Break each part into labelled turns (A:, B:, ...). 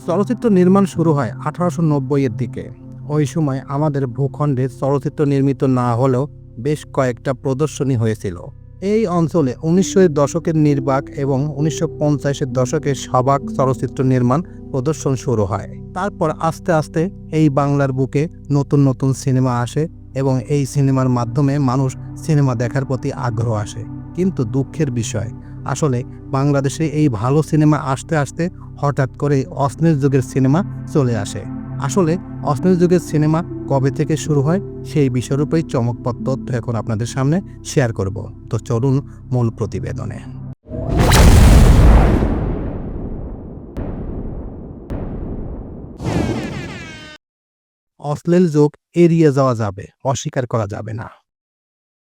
A: চলচ্চিত্র নির্মাণ শুরু হয় 1890-এর দিকে। ওই সময় আমাদের ভূখণ্ডে চলচ্চিত্র নির্মিত না হলেও বেশ কয়েকটা প্রদর্শনী হয়েছিল। এই অঞ্চলে 1900-এর দশকের নির্বাক এবং 1950-এর দশকের সবাক চলচ্চিত্র নির্মাণ প্রদর্শন শুরু হয়। তারপর আস্তে আস্তে এই বাংলার বুকে নতুন নতুন সিনেমা আসে এবং এই সিনেমার মাধ্যমে মানুষ সিনেমা দেখার প্রতি আগ্রহ আসে। কিন্তু দুঃখের বিষয়, আসলে বাংলাদেশে এই ভালো সিনেমা আসতে আসতে হঠাৎ করে অশ্লীল যুগের সিনেমা চলে আসে। আসলে অশ্লীল যুগের সিনেমা কবে থেকে শুরু হয় সেই বিষয়ের উপরেই চমকপ্রদ তথ্য এখন আপনাদের সামনে শেয়ার করব। তো চলুন মূল প্রতিবেদনে। অশ্লীল যুগ এড়িয়ে যাওয়া যাবে, অস্বীকার করা যাবে না।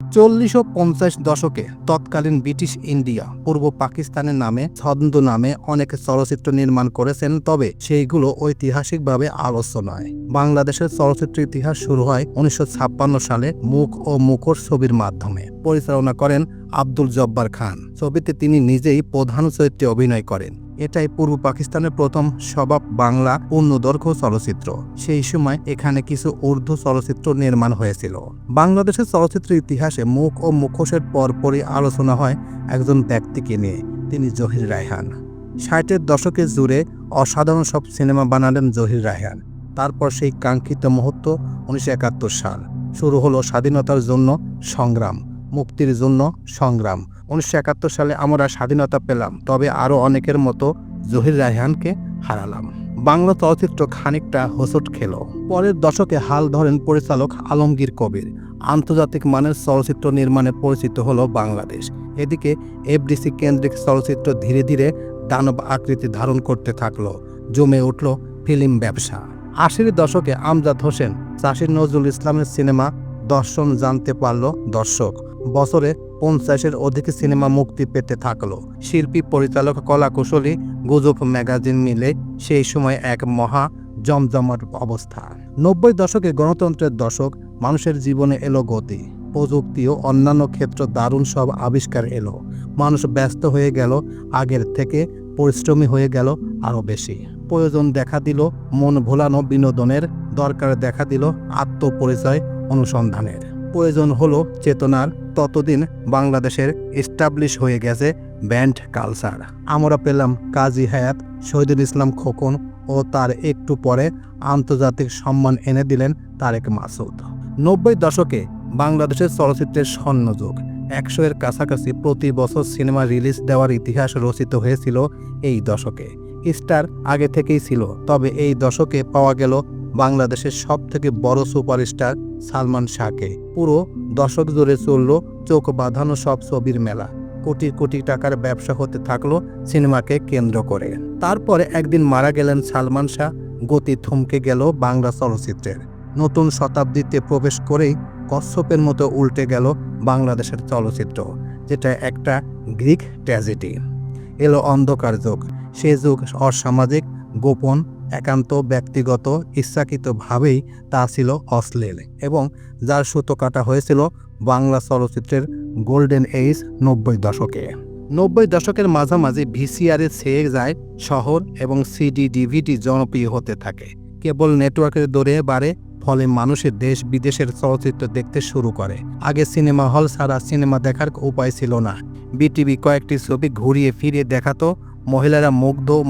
A: 40 ও 50 দশকে তৎকালীন ব্রিটিশ ইন্ডিয়া পূর্ব পাকিস্তানের নামে ছদ্মনামে অনেক চলচ্চিত্র নির্মাণ করেছেন, তবে সেইগুলো ঐতিহাসিকভাবে আলোচ্য নয়। বাংলাদেশের চলচ্চিত্র ইতিহাস শুরু হয় 1956 সালে মুখ ও মুখোশ ছবির মাধ্যমে। পরিচালনা করেন আব্দুল জব্বার খান। ছবিতে তিনি নিজেই প্রধান চরিত্রে অভিনয় করেন। এটাই পূর্ব পাকিস্তানের প্রথম সবাব বাংলা পূর্ণদৈর্ঘ্য চলচ্চিত্র। সেই সময় এখানে কিছু উর্দু চলচ্চিত্র নির্মাণ হয়েছিল। বাংলাদেশের চলচ্চিত্র ইতিহাসে মুখ ও মুখোশের পরপরই আলোচনা হয় একজন ব্যক্তিকে নিয়ে, তিনি জহির রায়হান। 60-এর দশকে জুড়ে অসাধারণ সব সিনেমা বানালেন জহির রায়হান। তারপর সেই কাঙ্ক্ষিত মুহূর্ত 1971 সাল। শুরু হলো স্বাধীনতার জন্য সংগ্রাম, মুক্তির জন্য সংগ্রাম। 1971 সালে আমরা স্বাধীনতা পেলাম, তবে আরও অনেকের মতো জহির রায়হানকে হারালাম। বাংলা চলচ্চিত্র খানিকটা হোঁচট খেল। পরের দশকে হাল ধরেন পরিচালক আলমগীর কবির। আন্তর্জাতিক মানের চলচ্চিত্র নির্মাণে পরিচিত হলো বাংলাদেশ। এদিকে এফডিসি কেন্দ্রিক চলচ্চিত্র ধীরে ধীরে দানব আকৃতি ধারণ করতে থাকলো। জমে উঠল ফিল্ম ব্যবসা। 80-এর দশকে আমজাদ হোসেন, চাষির নজরুল ইসলামের সিনেমা দর্শন জানতে পারল দর্শক। বছরে 50-এর অধিক সিনেমা মুক্তি পেতে থাকলো। শিল্পী, পরিচালক, কলাকুশলী, গুজব ম্যাগাজিন মিলে সেই সময় এক মহা জমজমাট অবস্থা। 90 দশকে গণতন্ত্রের দশক। মানুষের জীবনে এলো গতি, প্রযুক্তি ও অন্যান্য ক্ষেত্র দারুণ সব আবিষ্কার এলো। মানুষ ব্যস্ত হয়ে গেল আগের থেকে, পরিশ্রমী হয়ে গেল আরও বেশি। প্রয়োজন দেখা দিল মন ভোলানো বিনোদনের, দরকার দেখা দিল আত্মপরিচয় অনুসন্ধানের। প্রয়োজন হলো চেতনার। ততদিন বাংলাদেশের এস্টাবলিশ হয়ে গেছে ব্যান্ড কালচার। আমরা পেলাম কাজী হায়াত, শহীদুল ইসলাম খোকন ও তার একটু পরে আন্তর্জাতিক সম্মান এনে দিলেন তারেক মাসুদ। 90 দশকে বাংলাদেশের চলচ্চিত্রের স্বর্ণযুগ। 100-এর কাছাকাছি প্রতি বছর সিনেমা রিলিজ দেওয়ার ইতিহাস রচিত হয়েছিল এই দশকে। স্টার আগে থেকেই ছিল, তবে এই দশকে পাওয়া গেল বাংলাদেশের সবথেকে বড় সুপারস্টার সালমান শাহকে। পুরো দশক জুড়ে চলল চোখ বাঁধানো সব ছবির মেলা। কোটি কোটি টাকার ব্যবসা হতে থাকলো সিনেমাকে কেন্দ্র করে। তারপরে একদিন মারা গেলেন সালমান শাহ। গতি থমকে গেল বাংলা চলচ্চিত্রের। নতুন শতাব্দীতে প্রবেশ করেই কচ্ছপের মতো উল্টে গেল বাংলাদেশের চলচ্চিত্র, যেটা একটা গ্রিক ট্র্যাজেডি। এলো অন্ধকার যুগ। সে যুগ অসামাজিক, গোপন, একান্ত, ব্যক্তিগত, ইচ্ছাকৃতভাবেই তা ছিল অশ্লীল এবং যার সুতো কাটা হয়েছিল বাংলা চলচ্চিত্রের গোল্ডেন এজ 90 দশকে। 90 দশকের মাঝামাঝি ভিসিআরে ছেয়ে যায় শহর এবং সিডি ডিভিডি জনপ্রিয় হতে থাকে। কেবল নেটওয়ার্কের দৌড়ে বাড়ে, ফলে মানুষের দেশ বিদেশের চলচ্চিত্র দেখতে শুরু করে। আগে সিনেমা হল ছাড়া সিনেমা দেখার উপায় ছিল না। বিটিভি কয়েকটি ছবি ঘুরিয়ে ফিরিয়ে দেখাতো। মহিলারা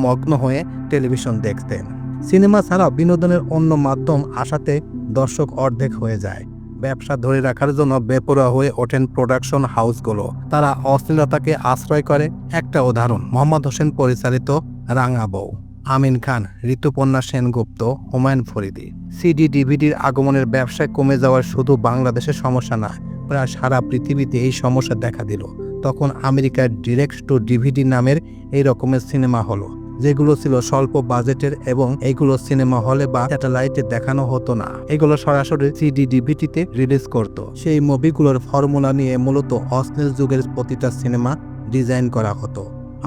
A: মগ্ন হয়ে টেলিভিশন দেখতেন। সিনেমা ছাড়া বিনোদনের অন্য মাধ্যম আসাতে দর্শক অর্ধেক হয়ে যায়। ব্যবসা ধরে রাখার জন্য বেপরোয়া হয়ে ওঠেন প্রোডাকশন হাউসগুলো। তারা অশ্লীলতাকে আশ্রয় করে। একটা উদাহরণ, মোহাম্মদ হোসেন পরিচালিত রাঙা বউ, আমিন খান, ঋতুপর্ণা সেনগুপ্ত, হুমায়ুন ফরিদি। সিডি ডিভিডির আগমনের ব্যবসায় কমে যাওয়ার শুধু বাংলাদেশের সমস্যা না, প্রায় সারা পৃথিবীতে এই সমস্যা দেখা দিল। তখন আমেরিকার ডিরেক্ট টু ডিভিডি নামের এই রকমের সিনেমা হলো, যেগুলো ছিল স্বল্প বাজেটের এবং এইগুলো সিনেমা হলে বা স্যাটেলাইটে দেখানো হতো না। এগুলো সরাসরি সিডি ডিভিডিতে রিলিজ করত। সেই মুভিগুলোর ফর্মুলা নিয়ে মূলত অশ্লীল যুগের প্রতিটা সিনেমা ডিজাইন করা হতো।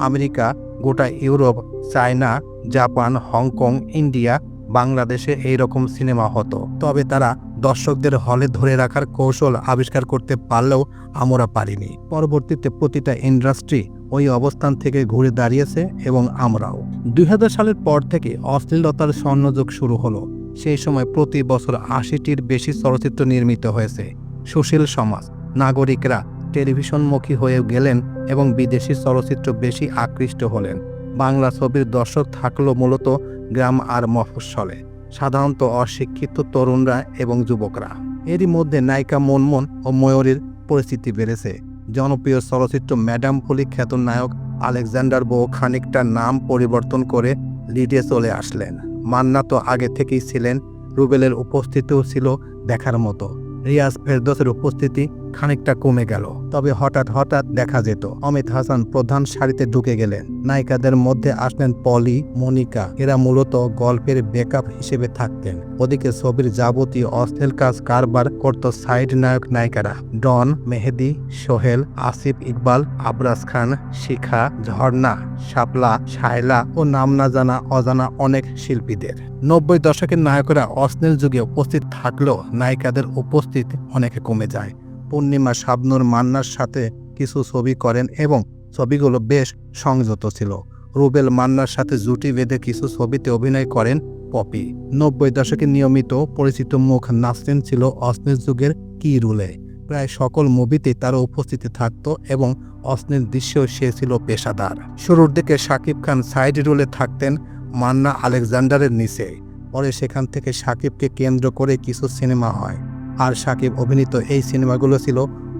A: আমেরিকা, গোটা Europe, China, Japan, Hong Kong, India, বাংলাদেশে এই রকম সিনেমা হতো। তবে তারা দর্শকদের হলে ধরে রাখার কৌশল আবিষ্কার করতে পারলেও আমরা পারিনি। পরবর্তীতে প্রতিটা ইন্ডাস্ট্রি ওই অবস্থান থেকে ঘুরে দাঁড়িয়েছে এবং আমরাও। 2000 সালের পর থেকে অশ্লীলতার স্বর্ণযুগ শুরু হলো। সেই সময় প্রতি বছর 80টির বেশি চলচ্চিত্র নির্মিত হয়েছে। সুশীল সমাজ, নাগরিকরা টেলিভিশনমুখী হয়ে গেলেন এবং বিদেশি চলচ্চিত্র বেশি আকৃষ্ট হলেন। বাংলা ছবির দর্শক থাকলো মূলত গ্রাম আর মফস্বলে, সাধারণত অশিক্ষিত তরুণরা এবং যুবকরা। এরই মধ্যে নায়িকা মুনমুন ও ময়ূরীর পরিচিতি বেড়েছে। জনপ্রিয় চলচ্চিত্র ম্যাডাম ফুলি খ্যাত নায়ক আলেকজান্ডার বউ খানিকটা নাম পরিবর্তন করে লিডে চলে আসলেন। মান্না তো আগে থেকেই ছিলেন, রুবেলের উপস্থিতিও ছিল দেখার মতো। রিয়াজ ফেরদৌসের উপস্থিতি খানিকটা কমে গেল, তবে হঠাৎ হঠাৎ দেখা যেত। অমিত হাসান প্রধান সারিতে ঢুকে গেলেন। নায়িকাদের মধ্যে আসলেন পলি, মনিকা, এরা মূলত গল্পের ব্যাকআপ হিসেবে থাকতেন। ওদিকে ছবির যাবতীয় অশ্লীল কাজ কারবার করত সাইড নায়ক নায়িকারা, ডন, মেহেদি, সোহেল, আসিফ ইকবাল, আবরাজ খান, শিখা, ঝর্ণা, শাপলা, শায়লা ও নাম না জানা অজানা অনেক শিল্পীদের। 90 দশকের নায়করা অশ্লীল যুগে উপস্থিত থাকলেও নায়িকাদের উপস্থিতি অনেকে কমে যায়। পূর্ণিমা শাবনূর মান্নার সাথে কিছু ছবি করেন এবং ছবিগুলো বেশ সংযত ছিল। রুবেল মান্নার সাথে জুটি বেঁধে কিছু ছবিতে অভিনয় করেন পপি। 90 দশকে নিয়মিত পরিচিত মুখ নাসরিন ছিল অশ্লীল যুগের কি রুলে। প্রায় সকল মুভিতে তার উপস্থিতি থাকত এবং অশ্লীল দৃশ্যেও সে ছিল পেশাদার। শুরুর দিকে শাকিব খান সাইড রোলে থাকতেন, মান্না আলেকজান্ডারের নিচে। পরে সেখান থেকে শাকিবকে কেন্দ্র করে কিছু সিনেমা হয়, আর শাকিব অভিনীত এই সিনেমাগুলো ছিল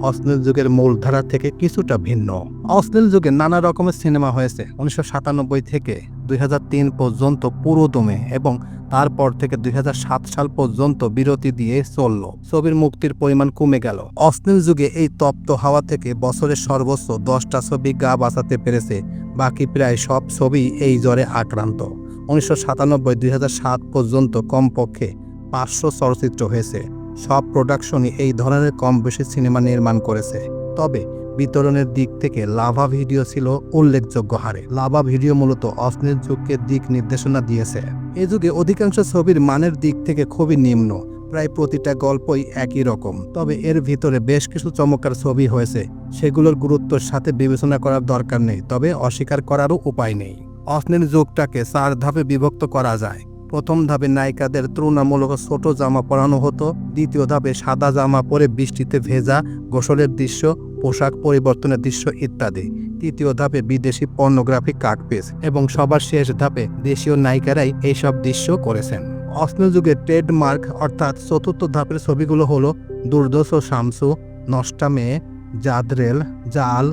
A: অশ্লীল যুগের মূলধারা থেকে কিছুটা ভিন্ন। অশ্লীল যুগে নানা রকমের সিনেমা হয়েছে। 1997 থেকে 2003 পর্যন্ত পুরোদমে এবং তারপর থেকে 2007 সাল পর্যন্ত বিরতি দিয়ে চলল। ছবির মুক্তির পরিমাণ কমে গেল। অশ্লীল যুগে এই তপ্ত হাওয়া থেকে বছরের সর্বোচ্চ 10টা ছবি গা বাঁচাতে পেরেছে। বাকি প্রায় সব ছবি এই জ্বরে আক্রান্ত। 1997-2007 পর্যন্ত কমপক্ষে 500 চলচ্চিত্র হয়েছে। সব প্রোডাকশনই এই ধরনের কম বেশি সিনেমা নির্মাণ করেছে। তবে বিতরণের দিক থেকে লাভা ভিডিও ছিল উল্লেখযোগ্য হারে। লাভা ভিডিও মূলত অশ্লীল যুগকে দিক নির্দেশনা দিয়েছে। এ যুগে অধিকাংশ ছবির মানের দিক থেকে খুবই নিম্ন, প্রায় প্রতিটা গল্পই একই রকম। তবে এর ভিতরে বেশ কিছু চমৎকার ছবি হয়েছে, সেগুলোর গুরুত্বের সাথে বিবেচনা করার দরকার নেই, তবে অস্বীকার করারও উপায় নেই। অশ্লীল যুগটাকে 4 ধাপে বিভক্ত করা যায়। প্রথম ধাপে নায়িকাদের তুলনামূলক ছোট জামা পরানো হতো। দ্বিতীয় ধাপে সাদা জামা পরে বৃষ্টিতে ভেজা গোসলের দৃশ্য, পোশাক পরিবর্তনের দৃশ্য ইত্যাদি। তৃতীয় ধাপে বিদেশি পর্নোগ্রাফি কাটপিস এবং সবার শেষ ধাপে দেশীয় নায়িকারাই এইসব দৃশ্য করেছেন। অশ্লীল যুগের ট্রেডমার্ক অর্থাৎ চতুর্থ ধাপের ছবিগুলো হলো দুর্দশ শামসু, নষ্টা মেয়ে, জাদরেল, জাল,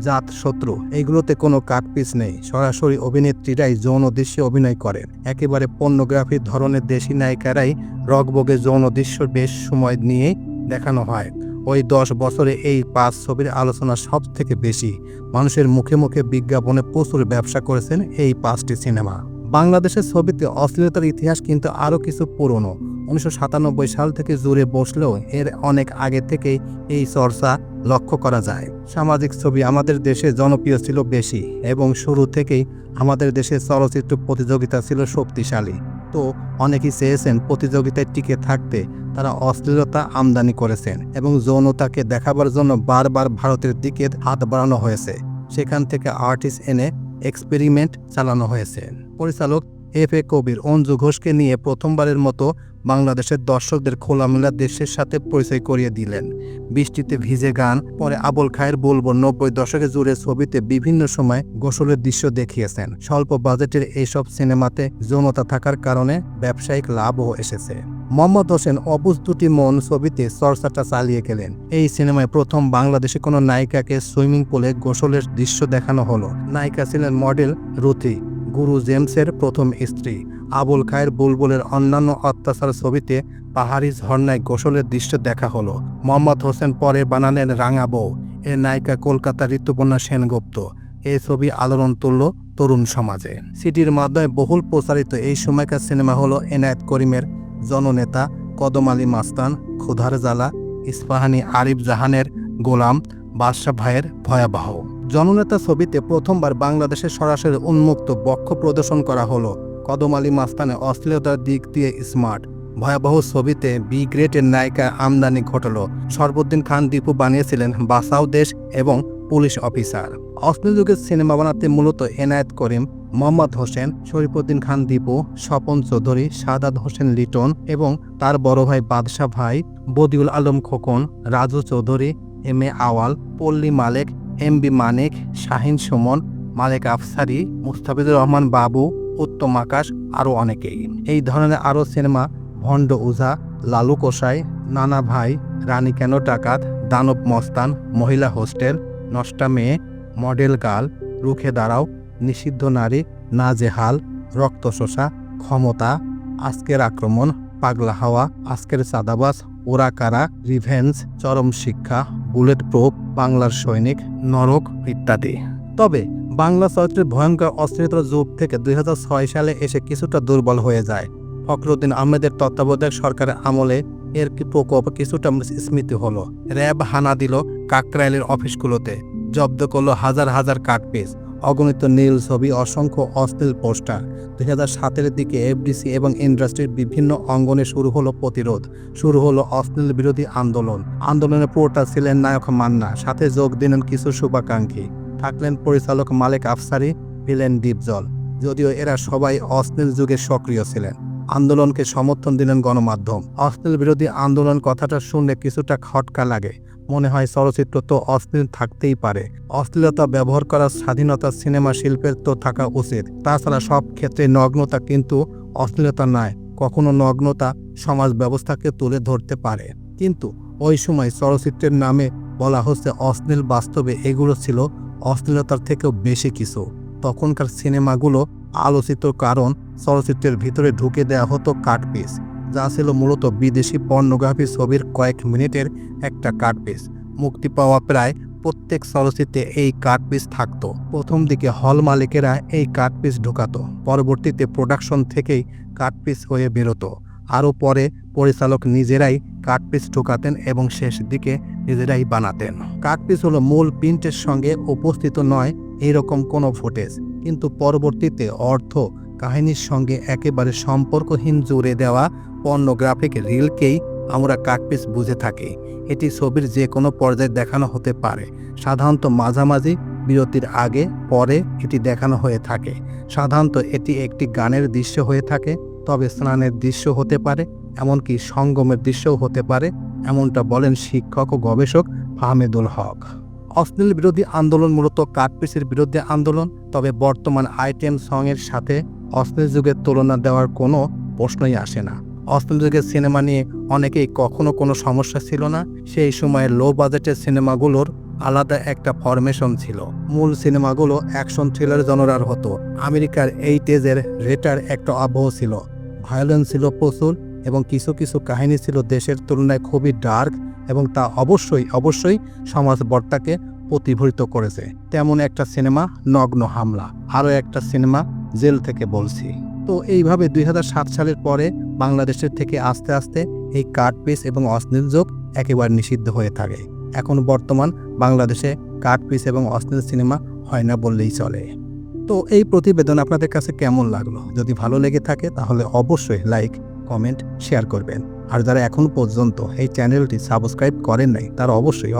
A: জাত শত্রু। এইগুলোতে কোনো কাটপিস নেই, সরাসরি অভিনেত্রীরাই যৌন দৃশ্যে অভিনয় করেন। একেবারে পর্নোগ্রাফির ধরনের দেশি নায়িকারাই রগবগে যৌন দৃশ্য বেশ সময় নিয়ে দেখানো হয়। ওই 10 বছরে এই 5 ছবির আলোচনা সব থেকে বেশি। মানুষের মুখে মুখে বিজ্ঞাপনে প্রচুর ব্যবসা করেছেন এই 5টি সিনেমা। বাংলাদেশের ছবিতে অশ্লীলতার ইতিহাস কিন্তু আরও কিছু পুরনো। 1997 সাল থেকে জুড়ে বসলেও এর অনেক আগে থেকেই এই চর্চা লক্ষ্য করা যায়। সামাজিক ছবি আমাদের দেশে জনপ্রিয় ছিল বেশি এবং শুরু থেকেই আমাদের দেশে চলচ্চিত্র প্রতিযোগিতা ছিল শক্তিশালী। তো অনেকেই চেয়েছেন প্রতিযোগিতায় টিকে থাকতে, তারা অশ্লীলতা আমদানি করেছেন এবং যৌনতাকে দেখাবার জন্য বারবার ভারতের দিকে হাত বাড়ানো হয়েছে। সেখান থেকে আর্টিস্ট এনে এক্সপেরিমেন্ট চালানো হয়েছে। পরিচালক এফ এ কবির অঞ্জু ঘোষকে নিয়ে প্রথমবারের মতো বাংলাদেশের দর্শকদের খোলামেলা দেশের সাথে পরিচয় করিয়ে দিলেন। বৃষ্টিতে ভিজে গান, পরে আবুল খায়ের বলবো 90 দশকে জুড়ে ছবিতে বিভিন্ন সময় গোসলের দৃশ্য দেখিয়েছেন। স্বল্প বাজেটের এইসব সিনেমাতে যৌনতা থাকার কারণে ব্যবসায়িক লাভও এসেছে। মোহাম্মদ হোসেন অবুঝ দুটি মন ছবিতে চর্চাটা চালিয়ে গেলেন। এই সিনেমায় প্রথম বাংলাদেশে কোনো নায়িকাকে সুইমিং পুলে গোসলের দৃশ্য দেখানো হলো। নায়িকা ছিলেন মডেল রুথি, গুরু জেমসের প্রথম স্ত্রী। আবুল খায়ের বুলবুলের অন্যান্য অত্যাচার ছবিতে পাহাড়ি ঝর্ণায় গোসলের দৃশ্য দেখা হলো। মোহাম্মদ হোসেন পরে বানালেন রাঙা বউ, এর নায়িকা কলকাতার ঋতুপর্ণা সেনগুপ্ত। এই ছবি আলোড়ন তুলল তরুণ সমাজে। সিটির মাধ্যমে বহুল প্রচারিত এই সময়কার সিনেমা হলো এনায়েত করিমের জননেতা, কদম আলী মাস্তান, ক্ষুধার জ্বালা, ইস্পাহানি আরিফ জাহানের গোলাম, বাদশা ভাইয়ের ভয়াবহ। জননেতা ছবিতে প্রথমবার বাংলাদেশে সরাসরি উন্মুক্ত বক্ষ প্রদর্শন করা হলো। কদম আলী মাস্তানে অশ্লীলতার দিক দিয়ে স্মার্ট। ভয়াবহ ছবিতে বি গ্রেডের নায়িকা আমদানি ঘটল। সরবুদ্দিন খান দীপু বানিয়েছিলেন বাঁচাও দেশ এবং পুলিশ অফিসার। অশ্লীল যুগের সিনেমা বানাতে মূলত এনায়েত করিম, মোহাম্মদ হোসেন, শরীফুদ্দীন খান দীপু, স্বপন চৌধুরী, সাদাত হোসেন লিটন এবং তার বড় ভাই বাদশা ভাই, বদিউল আলম খোকন, রাজু চৌধুরী, এম এ আওয়াল, পল্লী মালেক, এম বি মানিক, শাহিন সুমন, মালেক আফসারি, মুস্তাফিজুর রহমান বাবু, উত্তম আকাশ, আরও অনেকেই। এই ধরনের আরও সিনেমা ভণ্ড উঝা, লালু কোষাই, নানা ভাই, রানী কেন ডাকাত, দানব মস্তান, মহিলা হোস্টেল, নষ্টা মেয়ে, মডেল গার্ল, রুখে দাঁড়াও, নিষিদ্ধ নারী, নাজেহাল, রক্তশোষা, ক্ষমতা, আজকের আক্রমণ, পাগলা হাওয়া, আজকের চাঁদাবাজ, ওরা কারা, রিভেঞ্জ, চরম শিক্ষা, বুলেট প্রুফ, বাংলার সৈনিক, নরক ইত্যাদি। তবে বাংলা চলচ্চিত্রের ভয়ঙ্কর অস্থিরতার যুগ থেকে 2006 সালে এসে কিছুটা দুর্বল হয়ে যায়। ফখরুদ্দিন আহমেদের তত্ত্বাবধায়ক সরকারের আমলে এর প্রকোপ কিছুটা স্মৃতি হলো। র্যাব হানা দিল কাকরাইলের অফিসগুলোতে, জব্দ করলো হাজার হাজার কাটপিস, অগণিত নীল ছবি, অসংখ্য অশ্লীল পোস্টার। 2007-এর দিকে এফডিসি এবং ইন্ডাস্ট্রির বিভিন্ন অঙ্গনে শুরু হলো প্রতিরোধ, শুরু হলো অশ্লীল বিরোধী আন্দোলন। আন্দোলনের পুরোটা ছিলেন নায়ক মান্না, সাথে যোগ দিলেন কিছু শুভাকাঙ্ক্ষী, থাকলেন পরিচালক মালেক আফসারি, ভিলেন ডিপজল। যদিও এরা সবাই অশ্লীল যুগে সক্রিয় ছিলেন। আন্দোলনকে সমর্থন দিলেন গণমাধ্যম। অশ্লীল বিরোধী আন্দোলন কথাটা শুনলে কিছুটা খটকা লাগে, মনে হয় চলচ্চিত্র তো অশ্লীল থাকতেই পারে। অশ্লীলতা ব্যবহার করার স্বাধীনতা সিনেমা শিল্পের তো থাকা উচিত। তাছাড়া সব ক্ষেত্রে নগ্নতা কিন্তু অশ্লীলতা নয়, কখনো নগ্নতা সমাজ ব্যবস্থাকে তুলে ধরতে পারে। কিন্তু ওই সময় চলচ্চিত্রের নামে বলা হচ্ছে অশ্লীল, বাস্তবে এগুলো ছিল অশ্লীলতার থেকেও বেশি কিছু। তখনকার সিনেমাগুলো আলোচিত কারণ চলচ্চিত্রের ভিতরে ঢুকে দেওয়া হতো কাটপিস, যা ছিল মূলত বিদেশি পর্নোগ্রাফি ছবির কয়েক মিনিটের একটা কাটপিস। মুক্তি পাওয়া প্রায় প্রত্যেক চলচ্চিত্রে এই কাটপিস থাকতো। প্রথম দিকে হল মালিকেরা এই কাটপিস ঢোকাতো, পরবর্তীতে প্রোডাকশন থেকেই কাটপিস হয়ে বেরোতো। আরও পরে পরিচালক নিজেরাই কাটপিস ঢোকাতেন এবং শেষ দিকে নিজেরাই বানাতেন। কাটপিস হলো মূল প্রিন্টের সঙ্গে উপস্থিত নয় এরকম কোনো ফুটেজ, কিন্তু পরবর্তীতে অর্থ কাহিনীর সঙ্গে একেবারে সম্পর্কহীন জুড়ে দেওয়া পর্নোগ্রাফিক রিলকেই আমরা কাটপিস বুঝে থাকি। এটি ছবির যে কোনো পর্যায়ে দেখানো হতে পারে, সাধারণত মাঝামাঝি, বিরতির আগে পরে এটি দেখানো হয়ে থাকে। সাধারণত এটি একটি গানের দৃশ্য হয়ে থাকে, তবে স্নানের দৃশ্য হতে পারে, এমনকি সঙ্গমের দৃশ্যও হতে পারে, এমনটা বলেন শিক্ষক ও গবেষক ফাহমেদুল হক। অশ্লীল বিরোধী আন্দোলন মূলত কাটপিসের বিরুদ্ধে আন্দোলন, তবে বর্তমান আইটেম সঙের সাথে অশ্লীল যুগের তুলনা দেওয়ার কোনো প্রশ্নই আসে না। অশ্লীল যুগের সিনেমা নিয়ে অনেকেই কখনো কোনো সমস্যা ছিল না। সেই সময়ের লো বাজেটের সিনেমাগুলোর আলাদা একটা ফরমেশন ছিল। মূল সিনেমাগুলো অ্যাকশন থ্রিলার জনরার হতো। আমেরিকার 80s রেটার একটা আবহ ছিল, ভায়োলেন্স ছিল প্রচুর এবং কিছু কিছু কাহিনী ছিল দেশের তুলনায় খুবই ডার্ক, এবং তা অবশ্যই সমাজ বর্তাকে প্রতিফলিত করেছে। তেমন একটা সিনেমা নগ্ন হামলা, আরও একটা সিনেমা জেল থেকে বলছি। তো এইভাবে 2007 সালের পরে বাংলাদেশের থেকে আস্তে আস্তে এই কাটপিস এবং অশ্লীল যুগ একেবারে নিষিদ্ধ হয়ে থাকে। এখন বর্তমান বাংলাদেশে কাটপিস এবং অশ্লীল সিনেমা হয় না বললেই চলে। তো এই প্রতিবেদন আপনাদের কাছে কেমন লাগলো? যদি ভালো লেগে থাকে তাহলে অবশ্যই লাইক, কমেন্ট, শেয়ার করবেন। আর যারা এখন পর্যন্ত এই চ্যানেলটি সাবস্ক্রাইব করেন নাই তারা অবশ্যই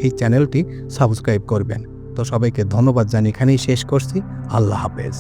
A: এই চ্যানেলটি সাবস্ক্রাইব করবেন। তো সবাইকে ধন্যবাদ জানিয়ে এখানেই শেষ করছি। আল্লাহ হাফেজ।